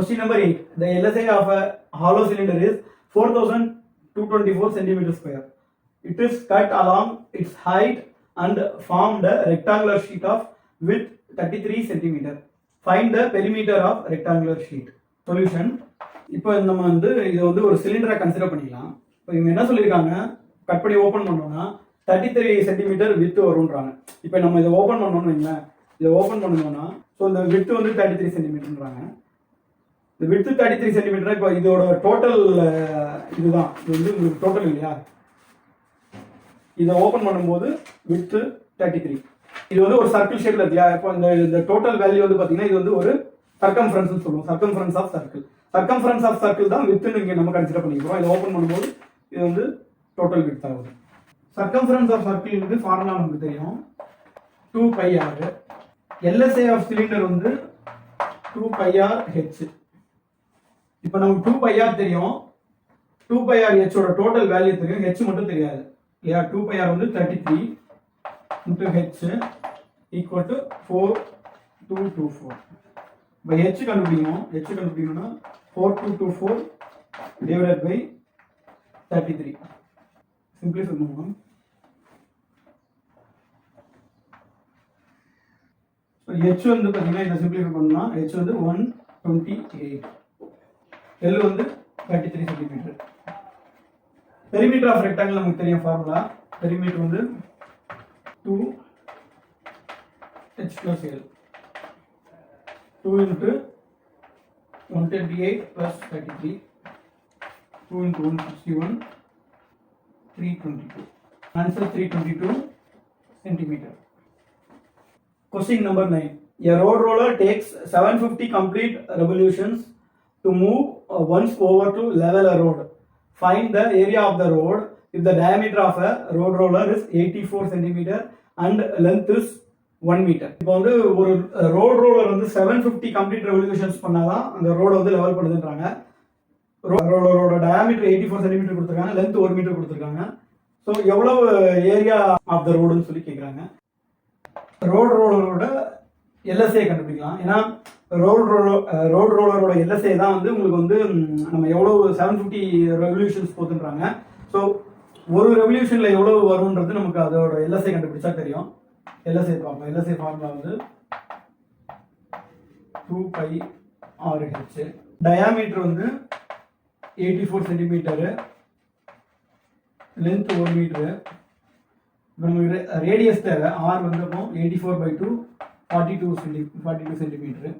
Question number 8. The LSI of a hollow cylinder is 4224 centimeter square. It is cut along its height and formed a rectangular sheet of width 33 centimeter. Find the perimeter of rectangular sheet. Solution. இப்போ நம்ம இது ஒரு சிலிண்டரா consider பண்ணிக்கலாம். இப்போ இவங்க என்ன சொல்லியிருக்காங்க, cut பண்ணி ஓப்பன் பண்ணோம்னா 33 சென்டிமீட்டர் வித் வரும்ன்றாங்க. இப்போ நம்ம இதை ஓப்பன் பண்ணோம்னு வைங்களேன், இதை ஓப்பன் பண்ணோம்னா ஸோ இந்த வித் 33 சென்டிமீட்டர்ன்றாங்க. இந்த வித் 33 சென்டிமீட்டர். இப்போ இதோட டோட்டல் இதுதான், இது உங்களுக்கு டோட்டல் இல்லையா, இதை ஓப்பன் பண்ணும்போது வித் 33. இது ஒரு சர்க்கிள் ஷேப்ல இருக்கு. இப்போ இந்த டோட்டல் வேல்யூ பார்த்தீங்கன்னா இது ஒரு சர்க்கம்ஃபரன்ஸ் சொல்லுவோம். Circumference of circle. Circumference of circle தான் வித் இங்கே நம்ம கன்சிடர் பண்ணிக்கிறோம். இதை ஓப்பன் பண்ணும்போது இது டோட்டல் வித் ஆகுது. சர்க்கம்ஃபரன்ஸ் ஆஃப் சர்க்கிள் ஃபார்முலா நமக்கு தெரியும், 2πr. LSI of cylinder 2πrh. இப்போ நமக்கு 2πr தெரியும், 2πrh ஓட டோட்டல் வேல்யூ தெரியும், h மட்டும் தெரியாது இல்லையா. 2πr 33 into h equal to 4224. இப்போ h கண்டுபிடிக்கணும்னா 4224 divided by 33. சிம்பிளிஃபை பண்ணுவோம். h பார்த்தீங்கன்னா இதை சிம்பிளிஃபை பண்ணா h 128, L 33 centimetre. Perimeter of rectangle நமக்கு தெரியும் formula. Perimeter 2h plus L. 2 into 128 plus 33. 2 into 161, 322. Answer 322 centimeter. Question number 9. A road roller takes 750 complete revolutions to move once over to level a road. Find the area of the road if the diameter of a road roller is 84 centimeter and length is 1 meter. இப்போ ஒரு road roller 750 complete revolutions பண்ணாதான் அந்த ரோட level பண்ணுதுன்றாங்க. ரோலரோட diameter 84 centimetre கொடுத்துருக்காங்க, length 1 metre கொடுத்துருக்காங்க. So எவ்வளவு area of த ரோடுன்னு சொல்லி கேட்குறாங்க. ரோட் ரோலரோட LSI கண்டுபிடிக்கலாம். ஏன்னா ரோட் ரோலரோட LSI தான் உங்களுக்கு நம்ம எவ்வளவு 750 ரெவல்யூஷன்ஸ் போத்துன்றாங்க. ஸோ ஒரு ரெவல்யூஷன்ல எவ்வளவு வரும்ன்றது நமக்கு அதோட LSI கண்டுபிடிச்சா தெரியும். LSI பார்ப்போம். LSI formula 2πrh. Diameter 84 centimetre, length 1 metre. நமக்கு ரேடியஸ் தேவை, R அப்போ 84/2 42 சென்டிமீட்டர்.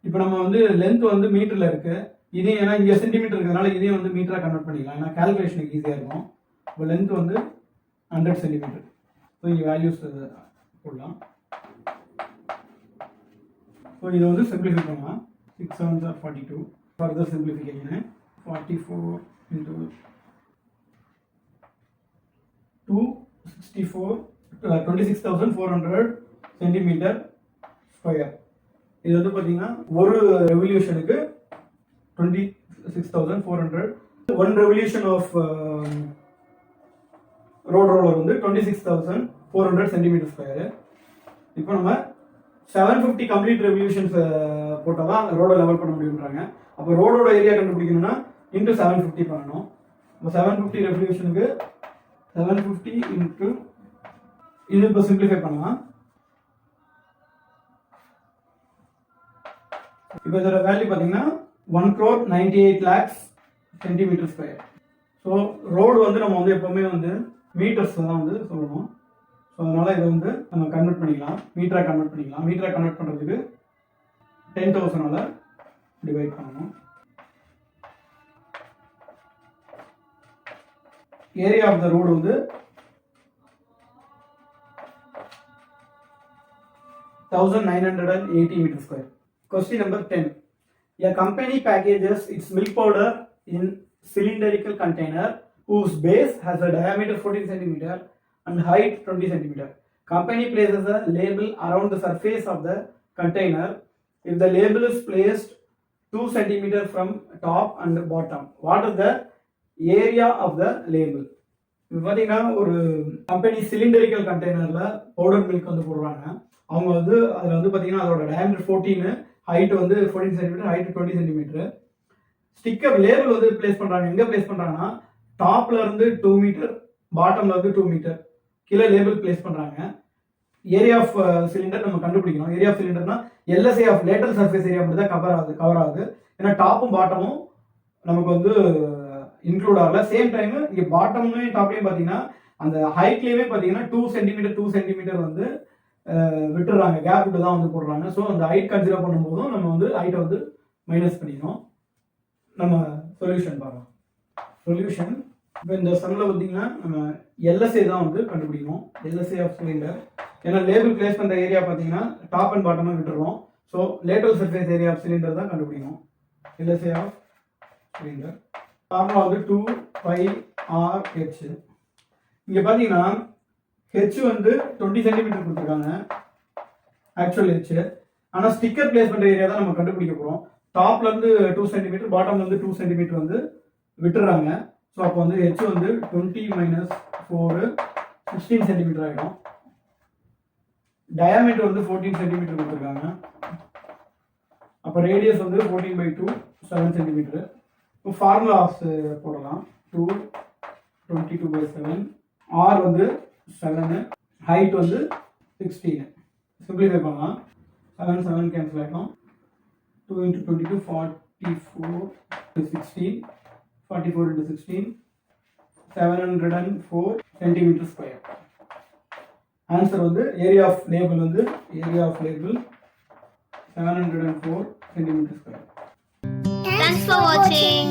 இப்போ நம்ம லென்த் மீட்டர்ல இருக்கு, இதையும் ஏன்னா இங்கே சென்டிமீட்டர் இருக்கிறதுனால இதையும் மீட்டரா கன்வெர்ட் பண்ணிக்கலாம், ஏன்னா கால்குலேஷனுக்கு ஈஸியா இருக்கும். இப்போ லென்த் 100 சென்டிமீட்டர். ஸோ இங்கே வேல்யூஸ் போடலாம். ஸோ இதை சிம்பிளிஃபை பண்ணலாம். 6 7s are 42. Further simplification 44 into 264 26,400 centimetre square. இது பார்த்தீங்கன்னா ஒரு ரெவல்யூஷனுக்கு 26,400. One revolution of road roller 26,400 centimetre square. இப்போ நம்ம 750 கம்ப்ளீட் ரெவல்யூஷன்ஸ் போட்டால் தான் ரோட லெவல் பண்ண முடியுன்றாங்க. அப்போ ரோடோட ஏரியா கண்டுபிடிக்கணும்னா இன்ட்டு 750 பண்ணணும். இப்போ 750 ரெவல்யூஷனுக்கு 750 இன்ட்டு இது இப்போ சிம்பிளிஃபை பண்ணலாம். இப்போ இதோட வேல்யூ பார்த்தீங்கன்னா 1,98 lakhs centimetre square. So road நம்ம எப்பவுமே மீட்டர்ஸ் தான் சொல்லணும். ஸோ அதனால இதை நம்ம கன்வெர்ட் பண்ணிக்கலாம், மீட்டரா கன்வெர்ட் பண்ணிக்கலாம். மீட்டரா கன்வெர்ட் பண்ணுறதுக்கு 10,000 டிவைட் பண்ணணும். Area of the road 1,980 meter square. Question number 10. A company packages its milk powder in cylindrical container whose base has a diameter 14 centimeter and height 20 centimeter. Company places a label around the surface of the container. If the label is placed 2 centimeter from top and bottom, what is the area of the label? இப்போ பார்த்தீங்கன்னா ஒரு company cylindrical கண்டெய்னரில் powder milk போடுறாங்க. அவங்க அதில் பார்த்தீங்கன்னா அதோட diameter 14, height வந்து 14 centimetre, height 20 centimetre. Sticker label வந்து பிளேஸ் பண்றாங்க. எங்க பிளேஸ் பண்றாங்கன்னா டாப்ல இருந்து 2 மீட்டர், பாட்டம்ல இருந்து 2 மீட்டர் கீழே லேபிள் பிளேஸ் பண்றாங்க. ஏரியா ஆஃப் சிலிண்டர் நம்ம கண்டுபிடிக்கணும். ஏரியா ஆஃப் சிலிண்டர்னா LSA of lateral surface area மட்டும் தான் கவர் ஆகுது. ஏன்னா டாப்பும் பாட்டமும் நமக்கு வந்து இன்க்ளூட் ஆகல. சேம் டைம் இங்க பாட்டம்லையும் டாப்லையும் பார்த்தீங்கன்னா அந்த ஹைட்லேயுமே பார்த்தீங்கன்னா 2 சென்டிமீட்டர் வந்து விட்டுறாங்க, கேப் விட்டு தான் வந்து போடுறாங்க. ஸோ அந்த ஹைட் கன்சிடர் பண்ணும்போதும் நம்ம வந்து ஹைட்டை வந்து மைனஸ் பண்ணிக்கணும். நம்ம சொல்யூஷன் பார்க்கலாம். சொல்யூஷன் இப்போ இந்த சம்மில் பார்த்தீங்கன்னா நம்ம எல்எஸ்ஏ தான் வந்து கண்டுபிடிக்கணும். LSA of cylinder. ஏன்னா லேபிள் பிளேஸ் பண்ணுற ஏரியா பார்த்தீங்கன்னா டாப் அண்ட் பாட்டமாக விட்டுருவோம். So lateral surface area of cylinder தான் கண்டுபிடிக்கணும். எல்எஸ்ஏ ஆஃப் சிலிண்டர் ஃபார்முலா வந்து 2πRH. இங்கே பார்த்தீங்கன்னா ஹெச் வந்து 20 சென்டிமீட்டர் கொடுத்துருக்காங்க ஆக்சுவல் ஹெச். ஆனால் ஸ்டிக்கர் பிளேஸ் பண்ணுற ஏரியா தான் நம்ம கண்டுபிடிக்க போகிறோம். டாப்ல இருந்து 2 சென்டிமீட்டர், பாட்டம்ல இருந்து 2 சென்டிமீட்டர் வந்து விட்டுறாங்க. ஸோ அப்போ வந்து ஹெச் வந்து 20 - 4 16 சென்டிமீட்டர் ஆகிடும். டயாமீட்டர் வந்து 14 சென்டிமீட்டர் கொடுத்துருக்காங்க. அப்போ ரேடியஸ் வந்து 14/2 7 சென்டிமீட்டர். இப்போ ஃபார்முலாஸ் போடலாம். 2 22/7, ஆர் வந்து 7, ஹைட் வந்து 16. சிம்பிளிஃபை பண்ணலாம். 7 7 கேன்சல் ஆகிடும். 2 × 22 44 × 16 44 × 16 704 சென்டிமீட்டர் ஸ்கொயர். ஆன்சர் வந்து ஏரியா ஆஃப் லேபிள் வந்து 704 centimetre square. Thanks for watching.